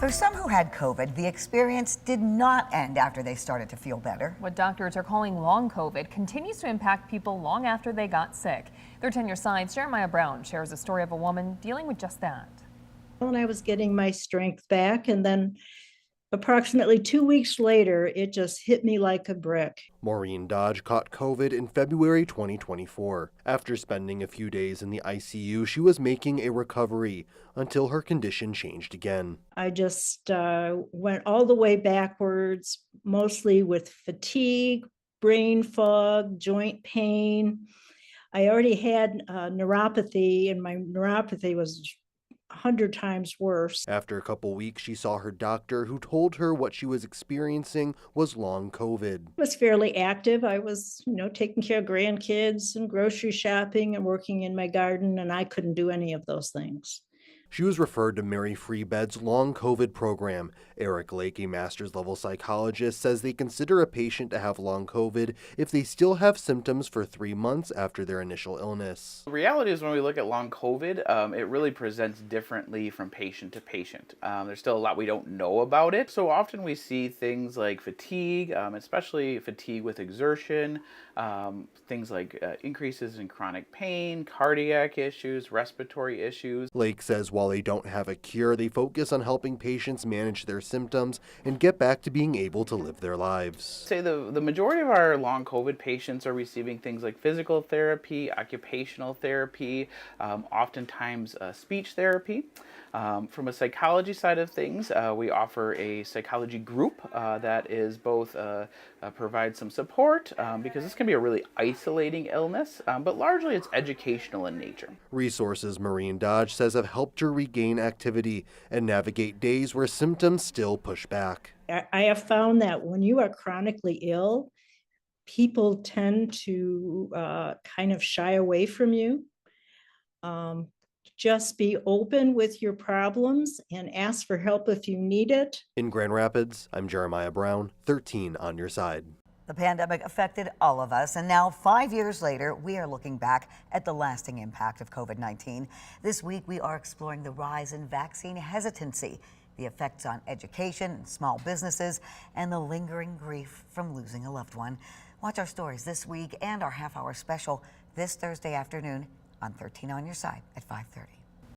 For some who had COVID, the experience did not end after they started to feel better. What doctors are calling long COVID continues to impact people long after they got sick. 13 on Your Side's Jeremiah Brown shares a story of a woman dealing with just that. When I was getting my strength back, and then approximately 2 weeks later, it just hit me like a brick. Maureen Dodge caught COVID in February 2024. After spending a few days in the ICU, she was making a recovery until her condition changed again. I just went all the way backwards, mostly with fatigue, brain fog, joint pain. I already had neuropathy, and my neuropathy was 100 times worse. After a couple weeks, she saw her doctor, who told her what she was experiencing was long COVID. I was fairly active. I was, taking care of grandkids and grocery shopping and working in my garden, and I couldn't do any of those things. She was referred to Mary Free Bed's long COVID program. Eric Lake, a master's level psychologist, says they consider a patient to have long COVID if they still have symptoms for 3 months after their initial illness. The reality is when we look at long COVID, it really presents differently from patient to patient. There's still a lot we don't know about it. So often we see things like fatigue, especially fatigue with exertion, things like increases in chronic pain, cardiac issues, respiratory issues. Lake says while they don't have a cure, they focus on helping patients manage their symptoms and get back to being able to live their lives. Say the majority of our long COVID patients are receiving things like physical therapy, occupational therapy, oftentimes speech therapy. From a psychology side of things, we offer a psychology group that is both provides some support because this can be a really isolating illness, but largely it's educational in nature. Resources Maureen Dodge says have helped her regain activity and navigate days where symptoms still push back. I have found that when you are chronically ill, people tend to kind of shy away from you. Just be open with your problems and ask for help if you need it. In Grand Rapids, I'm Jeremiah Brown, 13 on Your Side. The pandemic affected all of us, and now 5 years later, we are looking back at the lasting impact of COVID-19. This week, we are exploring the rise in vaccine hesitancy, the effects on education and small businesses, and the lingering grief from losing a loved one. Watch our stories this week and our half-hour special this Thursday afternoon on 13 on Your Side at 5:30.